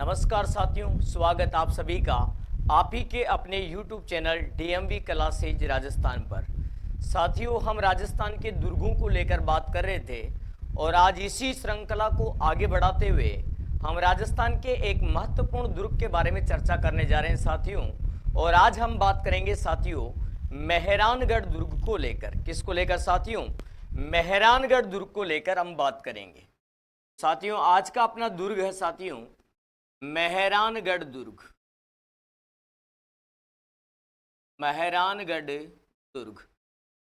नमस्कार साथियों, स्वागत आप सभी का आप ही के अपने YouTube channel DMV classes Rajasthan पर। साथियों, हम राजस्थान के दुर्गों को लेकर बात कर रहे थे और आज इसी श्रृंखला को आगे बढ़ाते हुए हम राजस्थान के एक महत्वपूर्ण दुर्ग के बारे में चर्चा करने जा रहे हैं साथियों। और आज हम बात करेंगे साथियों मेहरानगढ़ दुर्ग को लेकर। किसको लेकर साथियों? मेहरानगढ़ दुर्ग को लेकर हम बात करेंगे साथियों। आज का अपना दुर्ग है साथियों मेहरानगढ़ दुर्ग। मेहरानगढ़ दुर्ग,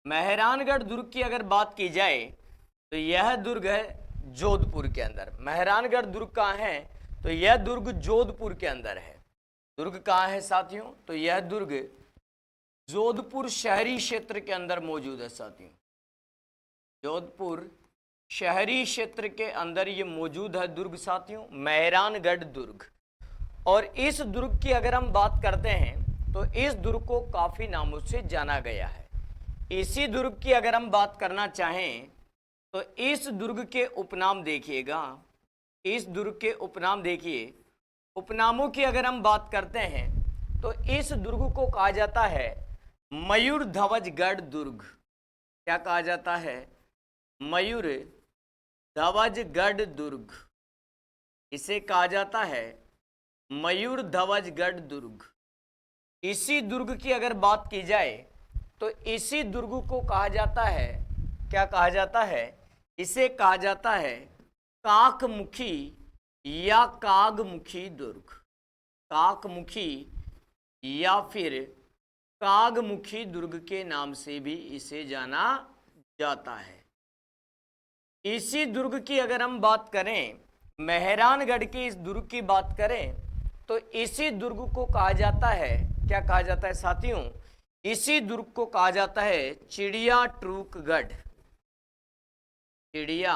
मेहरानगढ़ दुर्ग की अगर बात की जाए तो यह दुर्ग है जोधपुर के अंदर। मेहरानगढ़ दुर्ग कहाँ है? तो यह दुर्ग जोधपुर के अंदर है। दुर्ग कहाँ है साथियों? तो यह दुर्ग जोधपुर शहरी क्षेत्र के अंदर मौजूद है साथियों। जोधपुर शहरी क्षेत्र के अंदर ये मौजूद है दुर्ग साथियों, मेहरानगढ़ दुर्ग। और इस दुर्ग की अगर हम बात करते हैं तो इस दुर्ग को काफी नामों से जाना गया है। इसी दुर्ग की अगर हम बात करना चाहें तो इस दुर्ग के उपनाम देखिएगा। इस दुर्ग के उपनाम देखिए। उपनामों की अगर हम बात करते हैं तो इस दुर्ग को कहा जाता है मयूर ध्वजगढ़ दुर्ग। क्या कहा जाता है? मयूर ध्वजगढ़ दुर्ग। इसे कहा जाता है मयूर ध्वजगढ़ दुर्ग। इसी दुर्ग की अगर बात की जाए तो इसी दुर्ग को कहा जाता है, क्या कहा जाता है? इसे कहा जाता है काकमुखी या कागमुखी दुर्ग। काकमुखी या फिर कागमुखी दुर्ग के नाम से भी इसे जाना जाता है। इसी दुर्ग की अगर हम बात करें, मेहरानगढ़ के इस दुर्ग की बात करें तो इसी दुर्ग को कहा जाता है, क्या कहा जाता है साथियों? इसी दुर्ग को कहा जाता है चिड़िया ट्रूकगढ़। चिड़िया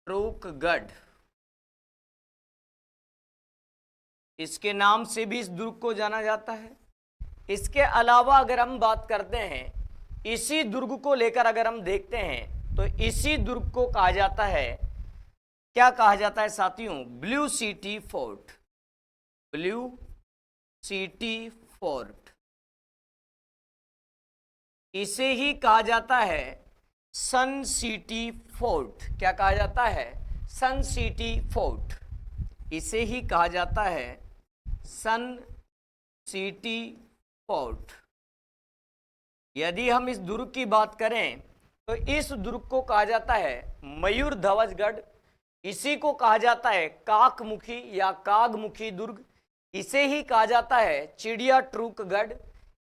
ट्रूकगढ़, इसके नाम से भी इस दुर्ग को जाना जाता है। इसके अलावा अगर हम बात करते हैं, इसी दुर्ग को लेकर अगर हम देखते हैं तो इसी दुर्ग को कहा जाता है, क्या कहा जाता है साथियों? Blue city fort. Blue city fort, इसे ही कहा जाता है सन सिटी फोर्ट। क्या कहा जाता है? सन सिटी फोर्ट। इसे ही कहा जाता है सन सिटी फोर्ट। यदि हम इस दुर्ग की बात करें तो इस दुर्ग को कहा जाता है मयूर ध्वजगढ़। इसी को कहा जाता है काकमुखी या कागमुखी दुर्ग। इसे ही कहा जाता है चिड़िया ट्रूकगढ़।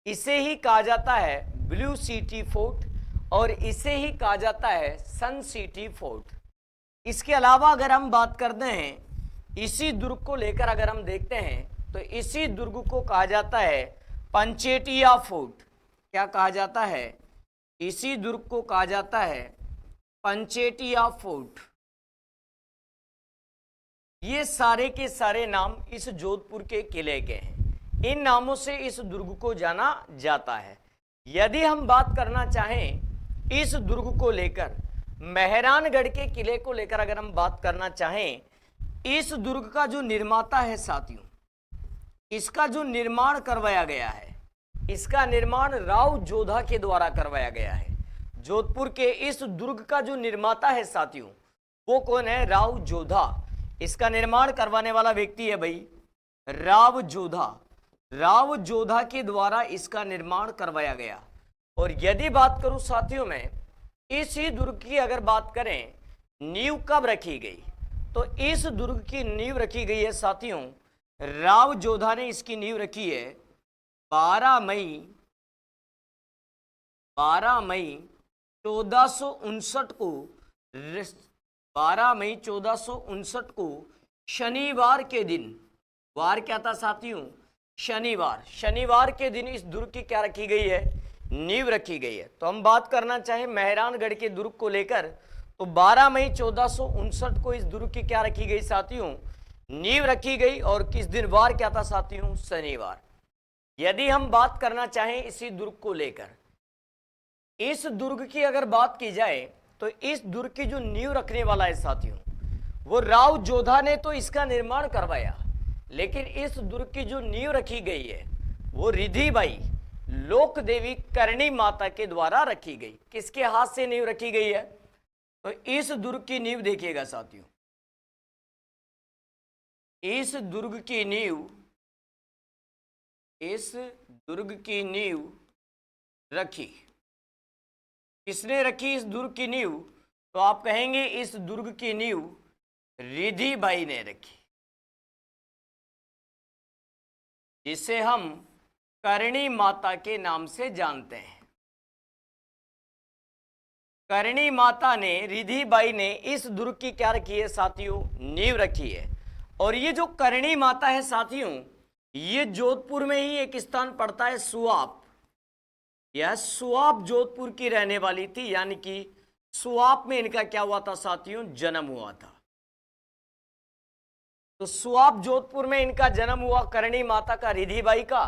इसे ही कहा जाता है ब्लू सिटी फोर्ट और इसे ही कहा जाता है सन सिटी फोर्ट। इसके अलावा अगर हम बात करते हैं, इसी दुर्ग को लेकर अगर हम देखते हैं तो इसी दुर्ग को कहा जाता है पंचेटिया फोर्ट। क्या कहा जाता है? इसी दुर्ग को कहा जाता है पंचेटिया फोर्ट। ये सारे के सारे नाम इस जोधपुर के किले के हैं। इन नामों से इस दुर्ग को जाना जाता है। यदि हम बात करना चाहें इस दुर्ग को लेकर, मेहरानगढ़ के किले को लेकर अगर हम बात करना चाहें, इस दुर्ग का जो निर्माता है साथियों, इसका जो निर्माण करवाया गया है, इसका निर्माण राव जोधा के द्वारा करवाया गया है। जोधपुर के इस दुर्ग का जो निर्माता है साथियों, वो कौन है? राव जोधा। इसका निर्माण करवाने वाला व्यक्ति है भाई राव जोधा। राव जोधा के द्वारा इसका निर्माण करवाया गया। और यदि बात करूं साथियों में, इसी दुर्ग की अगर बात करें, नींव कब रखी गई? तो इस दुर्ग की नींव रखी गई है साथियों, राव जोधा ने इसकी नींव रखी है 12 मई 1459 को। 12 मई 1459 को शनिवार के दिन, वार क्या था साथियों? शनिवार। शनिवार के दिन इस दुर्ग की क्या रखी गई है? नींव रखी गई है। तो हम बात करना चाहें मेहरानगढ़ के दुर्ग को लेकर तो 12 मई 1459 को इस दुर्ग की क्या रखी गई साथियों? नींव रखी गई। और किस दिन? वार क्या था साथियों? शनिवार। यदि हम बात करना चाहें इसी दुर्ग को लेकर, इस दुर्ग की अगर बात की जाए तो इस दुर्ग की जो नींव रखने वाला है साथियों, वो राव जोधा ने तो इसका निर्माण करवाया, लेकिन इस दुर्ग की जो नींव रखी गई है वो रिधि बाई लोक देवी करणी माता के द्वारा रखी गई। किसके हाथ से नींव रखी गई है? तो इस दुर्ग की नींव देखिएगा साथियों, इस दुर्ग की नींव रखी, किसने रखी इस दुर्ग की नींव? तो आप कहेंगे इस दुर्ग की नींव रिधि बाई ने रखी, जिसे हम करणी माता के नाम से जानते हैं। करणी माता ने, रिधि बाई ने इस दुर्ग की क्या रखी है साथियों? नींव रखी है। और ये जो करणी माता है साथियों, ये जोधपुर में ही एक स्थान पड़ता है सुआप। यह सुआप जोधपुर की रहने वाली थी, यानी कि सुआप में इनका क्या हुआ था साथियों? जन्म हुआ था। तो सुआप जोधपुर में इनका जन्म हुआ, करणी माता का, रिधि बाई का,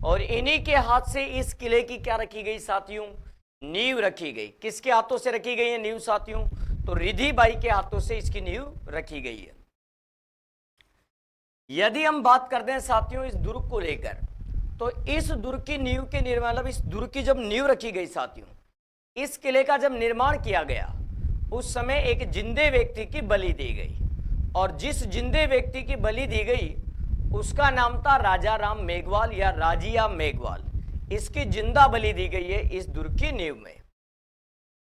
और इन्हीं के हाथ से इस किले की क्या रखी गई साथियों? नींव रखी गई। किसके हाथों से रखी गई है नींव साथियों? तो रिधि बाई के हाथों से इसकी नींव रखी गई है। यदि हम बात करते हैं साथियों इस दुर्ग को लेकर, तो इस दुर्ग की नींव के निर्माण, मतलब इस दुर्ग की जब नींव रखी गई साथियों, इस किले का जब निर्माण किया गया, उस समय एक जिंदे व्यक्ति की बलि दी गई, और जिस जिंदे व्यक्ति की बलि दी गई उसका नाम था राजा राम मेघवाल या राजिया मेघवाल। इसकी जिंदा बलि दी गई है इस दुर्ग की नींव में।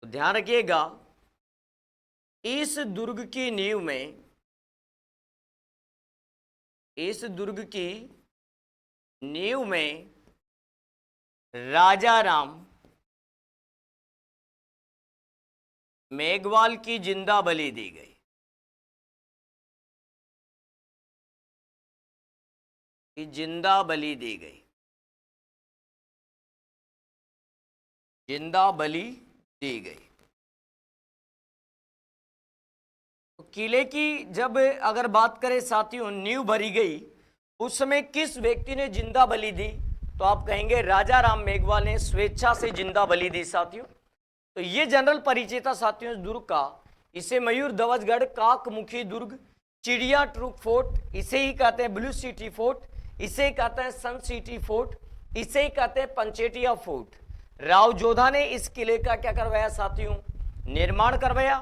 तो ध्यान रखिएगा, इस दुर्ग की नींव में, इस दुर्ग की नींव में राजा राम मेघवाल की जिंदा बलि दी गई। जिंदा बलि दी गई, जिंदा बलि दी गई। तो किले की जब अगर बात करें साथियों, नींव भरी गई, उस समय किस व्यक्ति ने जिंदा बलि दी? तो आप कहेंगे राजा राम मेघवाल ने स्वेच्छा से जिंदा बलि दी साथियों। तो ये जनरल परिचय था साथियों इस दुर्ग का। इसे मयूर ध्वजगढ़, काकमुखी दुर्ग, चिड़िया ट्रूक फोर्ट, इसे ही कहते हैं ब्लू सिटी फोर्ट, इसे ही कहते हैं सन सिटी फोर्ट, इसे ही कहते हैं पंचेटिया फोर्ट। राव जोधा ने इस किले का क्या करवाया साथियों? निर्माण करवाया,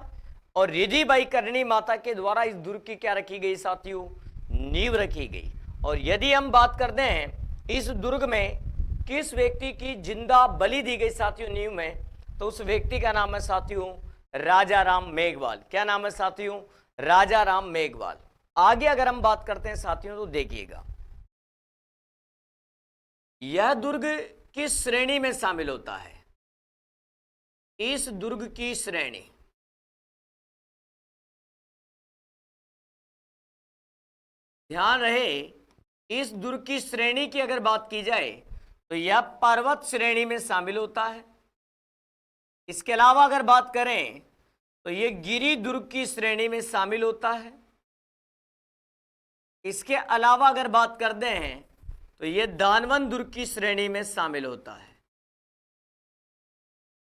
और रिधि बाई करणी माता के द्वारा इस दुर्ग की क्या रखी गई साथियों? नींव रखी गई। और यदि हम बात करते हैं इस दुर्ग में किस व्यक्ति की जिंदा बलि दी गई साथियों नींव में, तो उस व्यक्ति का नाम है साथियों राजा राम मेघवाल। क्या नाम है साथियों? राजा राम मेघवाल। आगे अगर हम बात करते हैं साथियों, तो देखिएगा, यह दुर्ग किस श्रेणी में शामिल होता है? इस दुर्ग की श्रेणी, ध्यान रहे, इस दुर्ग की श्रेणी की अगर बात की जाए तो यह पर्वत श्रेणी में शामिल होता है। इसके अलावा अगर बात करें तो यह गिरी दुर्ग की श्रेणी में शामिल होता है। इसके अलावा अगर बात करते हैं तो यह दानवन दुर्ग की श्रेणी में शामिल होता है।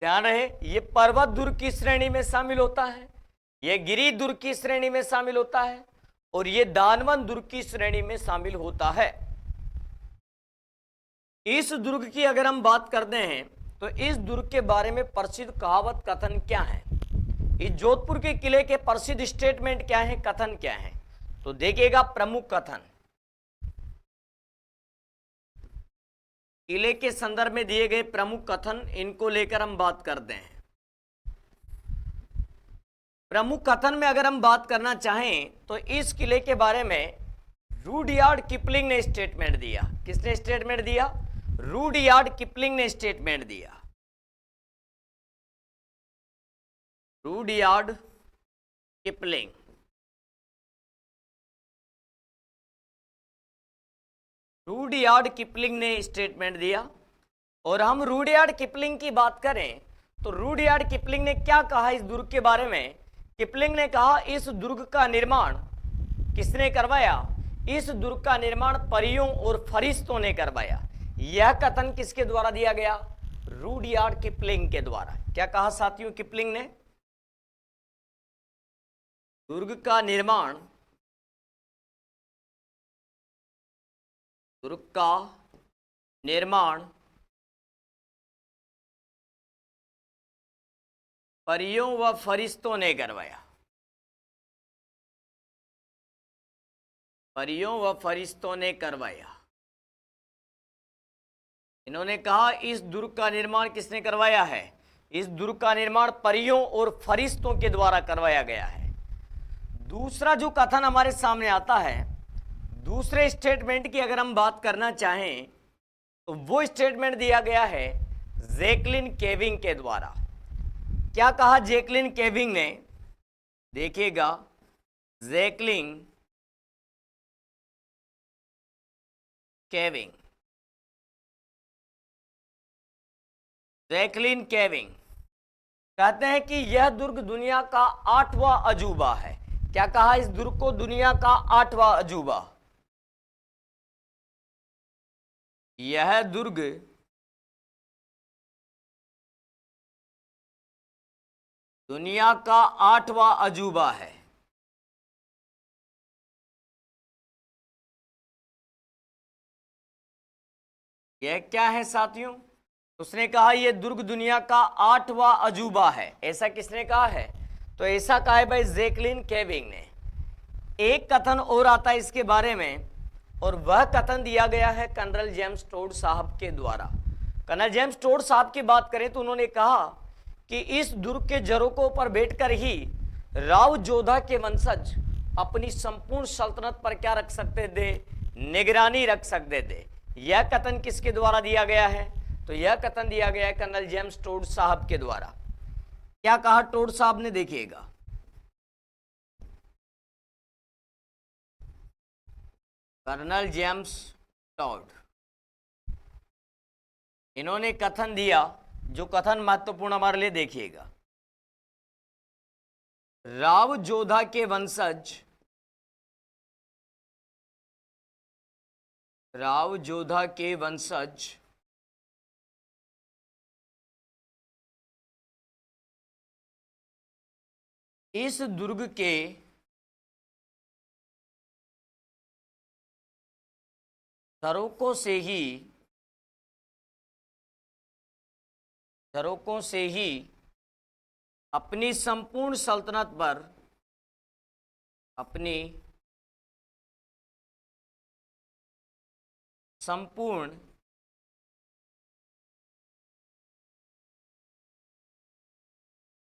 ध्यान रहे, यह पर्वत दुर्ग की श्रेणी में शामिल होता है, यह गिरी दुर्ग की श्रेणी में शामिल होता है, और यह दानवन दुर्ग की श्रेणी में शामिल होता है। इस दुर्ग की अगर हम बात करते हैं तो इस दुर्ग के बारे में प्रसिद्ध कहावत कथन क्या है? इस जोधपुर के किले के प्रसिद्ध स्टेटमेंट क्या है, कथन क्या है? तो देखिएगा, प्रमुख कथन, किले के संदर्भ में दिए गए प्रमुख कथन, इनको लेकर हम बात करते हैं। प्रमुख कथन में अगर हम बात करना चाहें तो इस किले के बारे में रूडयार्ड किपलिंग ने स्टेटमेंट दिया। किसने स्टेटमेंट दिया? रूडयार्ड किपलिंग ने स्टेटमेंट दिया। रूडयार्ड किपलिंग, रूडयार्ड किपलिंग ने स्टेटमेंट दिया। और हम रूडयार्ड किपलिंग की बात करें तो रूडयार्ड किपलिंग ने क्या कहा इस दुर्ग के बारे में? किपलिंग ने कहा इस दुर्ग का निर्माण किसने करवाया? इस दुर्ग का निर्माण परियों और फरिश्तों ने करवाया। यह कथन किसके द्वारा दिया गया? रूडयार्ड किपलिंग के द्वारा। क्या कहा साथियों किपलिंग ने? दुर्ग का निर्माण, दुर्ग का निर्माण परियों व फरिश्तों ने करवाया। परियों व फरिश्तों ने करवाया। इन्होंने कहा इस दुर्ग का निर्माण किसने करवाया है? इस दुर्ग का निर्माण परियों और फरिश्तों के द्वारा करवाया गया है। दूसरा जो कथन हमारे सामने आता है, दूसरे स्टेटमेंट की अगर हम बात करना चाहें तो वो स्टेटमेंट दिया गया है जैकलिन केविंग के द्वारा। क्या कहा जैकलिन केविंग ने? देखिएगा, जैकलिन केविंग, जैकलिन केविंग कहते हैं कि यह दुर्ग दुनिया का 8वां अजूबा है। क्या कहा इस दुर्ग को? दुनिया का 8वां अजूबा। यह दुर्ग दुनिया का 8वां अजूबा है। यह क्या है साथियों? उसने कहा यह दुर्ग दुनिया का 8वां अजूबा है। ऐसा किसने कहा है? तो ऐसा कहा है भाई जैकलिन केविंग ने। एक कथन और आता है इसके बारे में, और वह कथन दिया गया है कर्नल जेम्स टोड साहब के द्वारा। कर्नल जेम्स टोड साहब की बात करें तो उन्होंने कहा कि इस दुर्ग के झरोकों पर बैठकर ही राव जोधा के वंशज अपनी संपूर्ण सल्तनत पर क्या रख सकते थे? निगरानी रख सकते थे। यह कथन किसके द्वारा दिया गया है? तो यह कथन दिया गया है कर्नल जेम्स टोड साहब के द्वारा। क्या कहा टोड साहब ने? देखिएगा, कर्नल जेम्स टोड, इन्होंने कथन दिया, जो कथन महत्वपूर्ण हमारे लिए। देखिएगा, राव जोधा के वंशज, राव जोधा के वंशज इस दुर्ग के झरोकों से ही अपनी संपूर्ण सल्तनत पर, अपनी संपूर्ण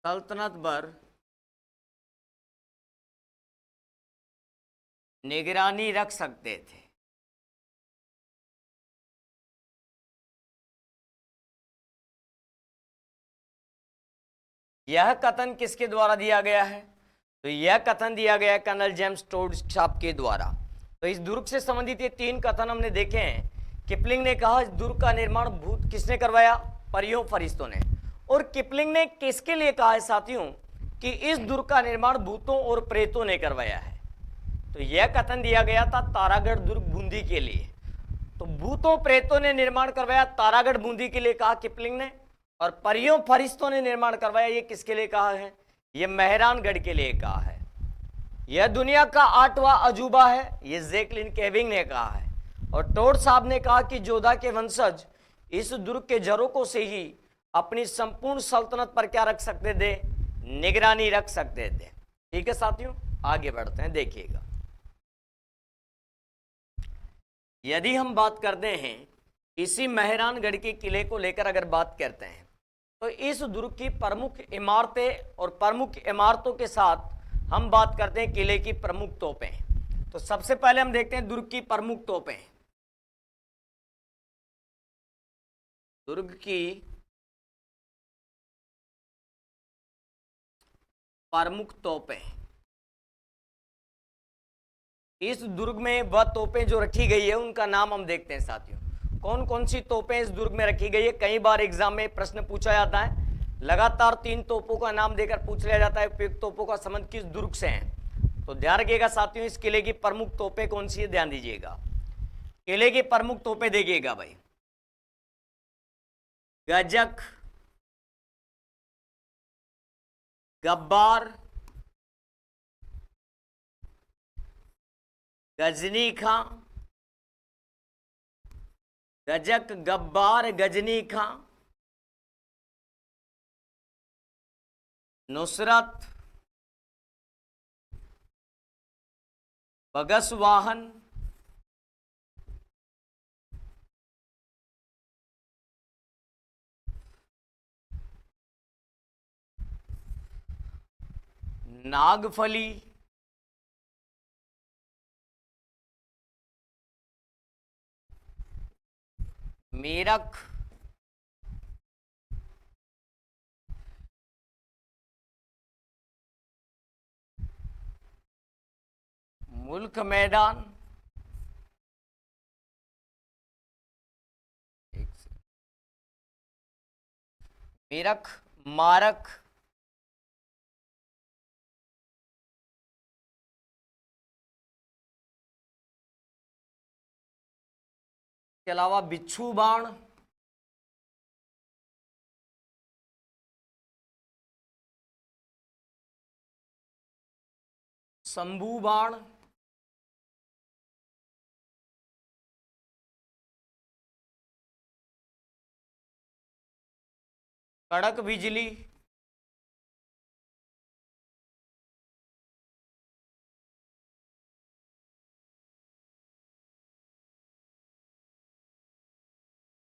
सल्तनत पर निगरानी रख सकते थे। यह कथन किसके द्वारा दिया गया है? तो यह कथन दिया गया है कर्नल जेम्स टोड साहब के द्वारा। तो इस दुर्ग से संबंधित ये 3 कथन हमने देखे हैं। किपलिंग ने कहा इस दुर्ग का निर्माण भूत किसने करवाया? परियों फरिश्तों ने। और किपलिंग ने किसके लिए कहा है साथियों कि इस दुर्ग का निर्माण भूतों और प्रेतों ने करवाया है? तो यह कथन दिया गया था तारागढ़ दुर्ग बूंदी के लिए। तो भूतों प्रेतों ने निर्माण करवाया तारागढ़ बूंदी के लिए, कहा किपलिंग ने। और परियों फरिश्तों ने निर्माण करवाया, ये किसके लिए कहा है? ये मेहरानगढ़ के लिए कहा है। यह दुनिया का 8वां अजूबा है, ये जैकलिन केविंग ने कहा है। और टोड साहब ने कहा कि जोधा के वंशज इस दुर्ग के झरोकों से ही अपनी संपूर्ण सल्तनत पर क्या रख सकते थे? निगरानी रख सकते थे। ठीक है साथियों, आगे बढ़ते हैं। देखिएगा, यदि हम बात करते हैं इसी मेहरानगढ़ के किले को लेकर अगर बात करते हैं, तो इस दुर्ग की प्रमुख इमारतें और प्रमुख इमारतों के साथ हम बात करते हैं किले की प्रमुख तोपें। तो सबसे पहले हम देखते हैं दुर्ग की प्रमुख तोपें। दुर्ग की प्रमुख तोपें। इस दुर्ग में वह तोपें जो रखी गई है उनका नाम हम देखते हैं साथियों। कौन कौन सी तोपें इस दुर्ग में रखी गई है? कई बार एग्जाम में प्रश्न पूछा जाता है, लगातार 3 तोपों का नाम देकर पूछ लिया जाता है उपयुक्त तोपों का संबंध किस दुर्ग से है। तो ध्यान रखिएगा साथियों, इस किले की प्रमुख तोपें कौन सी है, ध्यान दीजिएगा। किले की प्रमुख तोपें देखिएगा भाई, गजक, गब्बार, गजनी खां, गजक गब्बार गजनी खां, नुसरत, बगस वाहन, नागफली, मेरठ, मुल्क मैदान, मेरठ, मारक, के अलावा बिच्छू बाण, शंभू बाण, कड़क बिजली,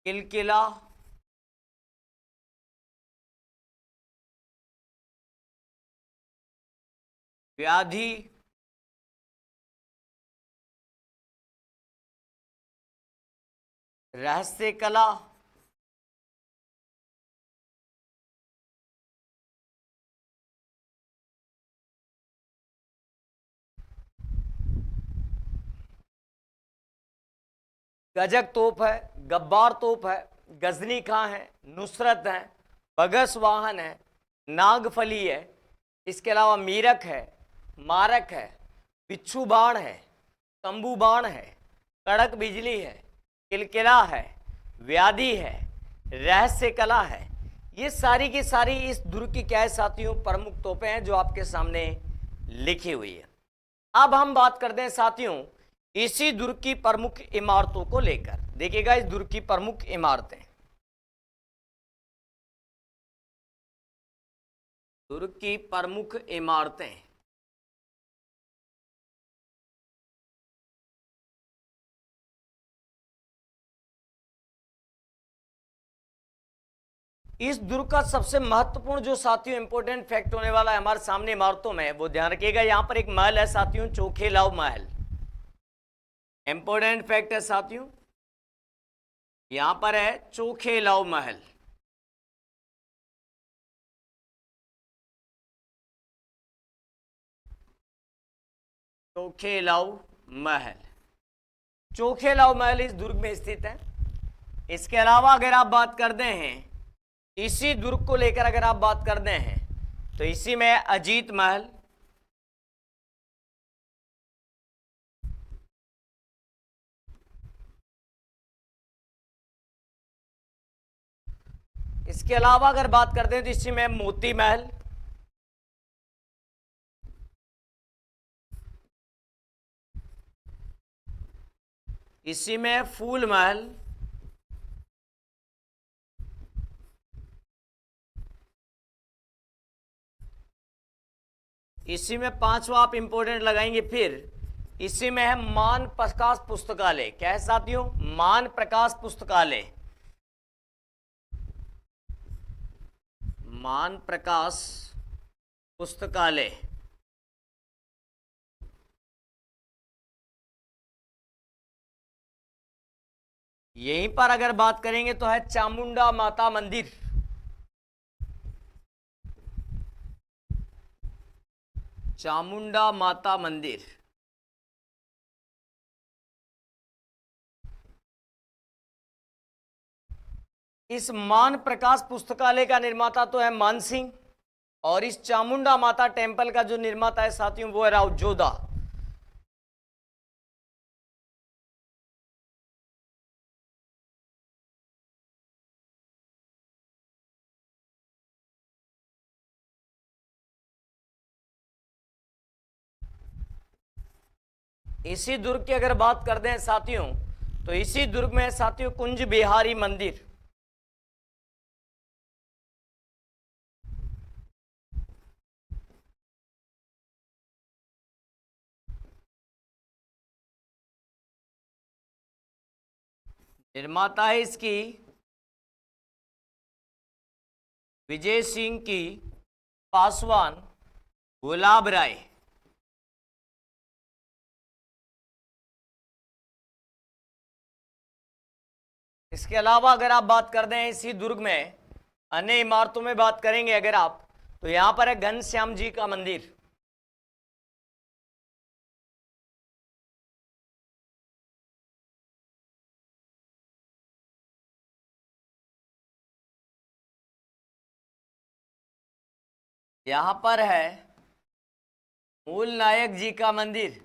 किलकिला, व्याधि, रहस्य कला, गजक तोप है, गब्बार तोप है, गजनी खां है, नुसरत है, बगस वाहन है, नागफली है, इसके अलावा मीरक है, मारक है, बिच्छू बाण है, तंबू बाण है, कड़क बिजली है, किलकिला है, व्याधि है, रहस्य कला है। ये सारी की सारी इस दुर्ग की क्या है साथियों, प्रमुख तोपें हैं जो आपके सामने लिखी हुई है। अब हम बात करते हैं साथियों इसी दुर्ग की प्रमुख इमारतों को लेकर। देखिएगा इस दुर्ग की प्रमुख इमारतें, दुर्ग की प्रमुख इमारतें, इस दुर्ग का सबसे महत्वपूर्ण जो साथियों इंपोर्टेंट फैक्ट होने वाला है हमारे सामने इमारतों में, वो ध्यान रखिएगा। यहां पर एक महल है साथियों, चोखेलाव महल। इंपोर्टेंट फैक्ट है साथियों, यहां पर है चोखेलाव महल। चोखेलाव महल, चोखेलाव महल इस दुर्ग में स्थित है। इसके अलावा अगर आप बात करते हैं इसी दुर्ग को लेकर, अगर आप बात करते हैं तो इसी में अजीत महल, इसके अलावा अगर बात करते हैं तो इसी में मोती महल, इसी में फूल महल, इसी में पांचवा आप इंपोर्टेंट लगाएंगे फिर, इसी में है मान प्रकाश पुस्तकालय। क्या है साथियों, मान प्रकाश पुस्तकालय, मान प्रकाश पुस्तकालय। यहीं पर अगर बात करेंगे तो है चामुंडा माता मंदिर, चामुंडा माता मंदिर। इस मान प्रकाश पुस्तकालय का निर्माता तो है मान सिंह, और इस चामुंडा माता टेम्पल का जो निर्माता है साथियों वो है राव जोधा। इसी दुर्ग की अगर बात करते हैं साथियों, तो इसी दुर्ग में है साथियों कुंज बिहारी मंदिर। निर्माता है इसकी विजय सिंह की पासवान गुलाब राय। इसके अलावा अगर आप बात करते हैं इसी दुर्ग में अन्य इमारतों में बात करेंगे अगर आप, तो यहां पर है घनश्याम जी का मंदिर। यहां पर है मूल नायक जी का मंदिर।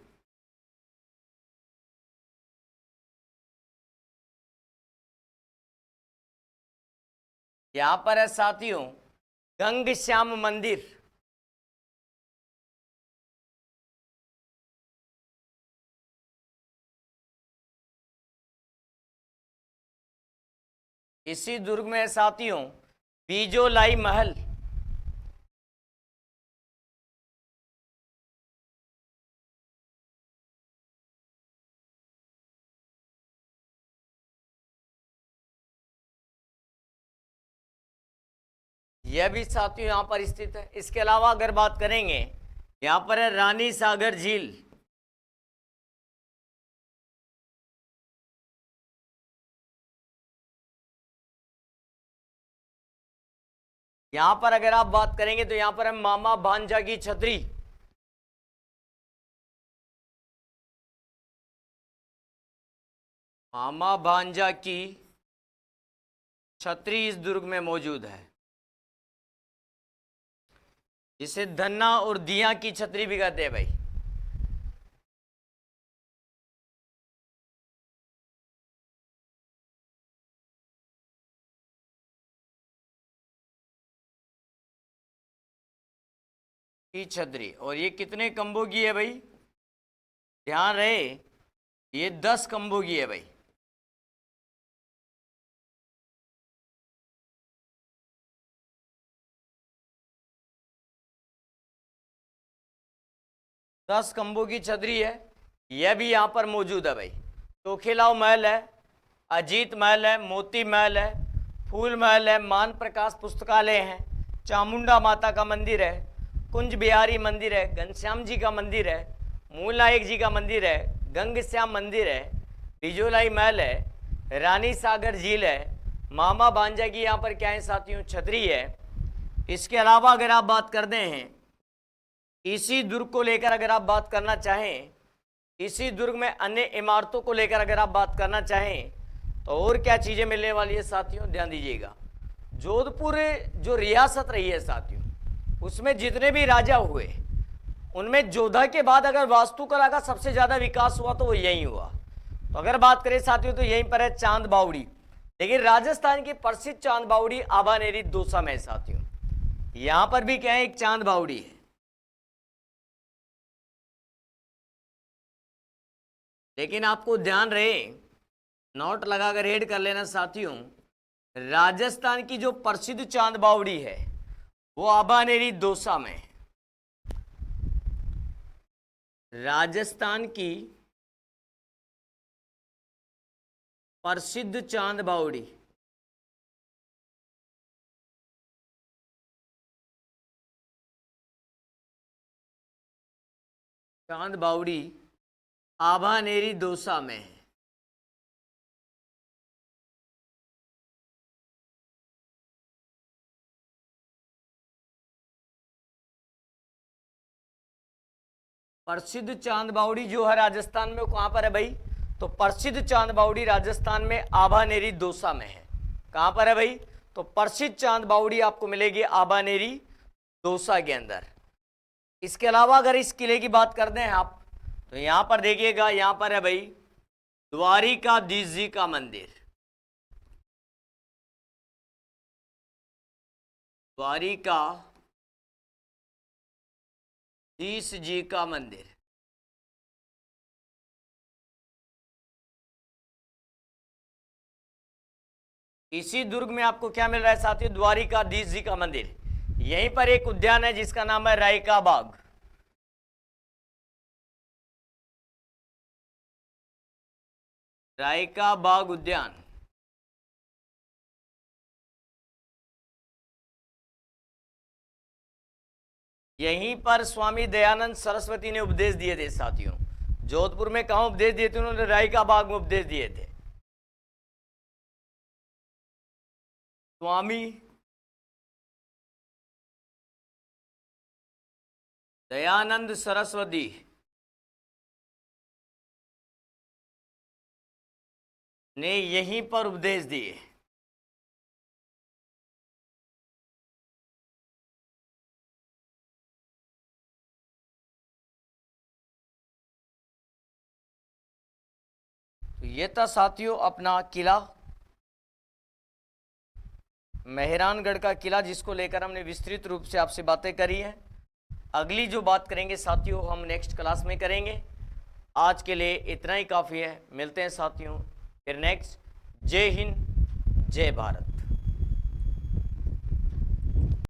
यहां पर है साथियों घनश्याम मंदिर। इसी दुर्ग में है साथियों बीजोलाई महल। यह भी साथियों यहां पर स्थित है। इसके अलावा अगर बात करेंगे, यहां पर है रानी सागर झील। यहां पर अगर आप बात करेंगे तो यहां पर है मामा भांजा की छतरी। मामा भांजा की छतरी इस दुर्ग में मौजूद है, जिसे धन्ना और दिया की छतरी भी कहते हैं भाई। की छतरी, और ये कितने खंभों की है भाई? ध्यान रहे, ये 10 खंभों की है भाई। दस खंभों की छतरी है, यह भी यहां पर मौजूद है भाई। तोखेलाव महल है, अजीत महल है, मोती महल है, फूल महल है, मान प्रकाश पुस्तकालय है, चामुंडा माता का मंदिर है, कुंज बिहारी मंदिर है, घनश्याम जी का मंदिर है, मूल नायक जी का मंदिर है, घनश्याम मंदिर है, बिजोलाई महल है, रानी सागर झील है, मामा भांजा की यहाँ पर क्या है साथियों छतरी है। इसके अलावा अगर आप बात करते हैं इसी दुर्ग को लेकर अगर आप बात करना चाहें, इसी दुर्ग में अन्य इमारतों को लेकर अगर आप बात करना चाहें, तो और क्या चीजें मिलने वाली है साथियों, ध्यान दीजिएगा। जोधपुर जो रियासत रही है साथियों, उसमें जितने भी राजा हुए, उनमें जोधा के बाद अगर वास्तुकला का सबसे ज्यादा विकास हुआ तो वो यहीं हुआ। तो अगर बात करें साथियों तो यहीं पर है चांद बावड़ी। लेकिन राजस्थान की प्रसिद्ध चांद बावड़ी आबानेरी दौसा में है साथियों। यहां पर भी क्या है, एक चांद बावड़ी है। लेकिन आपको ध्यान रहे, नोट लगाकर ऐड कर लेना साथियों, राजस्थान की जो प्रसिद्ध चांद बावड़ी है वो आबानेरी दौसा में है। राजस्थान की प्रसिद्ध चांद बावड़ी चांद बावड़ी आबानेरी दौसा में है। प्रसिद्ध चांद बावड़ी जो है राजस्थान में, कहां पर है भाई? तो प्रसिद्ध चांद बावड़ी राजस्थान में आबानेरी दौसा में है। कहां पर है भाई? तो प्रसिद्ध चांद बावड़ी आपको मिलेगी आबानेरी दौसा के अंदर। इसके अलावा अगर इस किले की बात करते हैं आप, तो यहां पर देखिएगा, यहां पर है भाई द्वारिकाधीश जी का मंदिर। द्वारिकाधीश जी का मंदिर। इसी दुर्ग में आपको क्या मिल रहा है साथियों? द्वारिकाधीश जी का मंदिर। यहीं पर एक उद्यान है जिसका नाम है रायका बाग। रायका बाग उद्यान। यहीं पर स्वामी दयानंद सरस्वती ने उपदेश दिए थे साथियों। जोधपुर में कहां उपदेश दिए थे उन्होंने? रायका बाग में उपदेश दिए थे। स्वामी दयानंद सरस्वती ने यहीं पर उपदेश दिए। तो ये था साथियों अपना किला, मेहरानगढ़ का किला, जिसको लेकर हमने विस्तृत रूप से आपसे बातें करी है। अगली जो बात करेंगे साथियों हम नेक्स्ट क्लास में करेंगे। आज के लिए इतना ही काफ़ी है। मिलते हैं साथियों फिर नेक्स्ट। जय हिंद, जय भारत।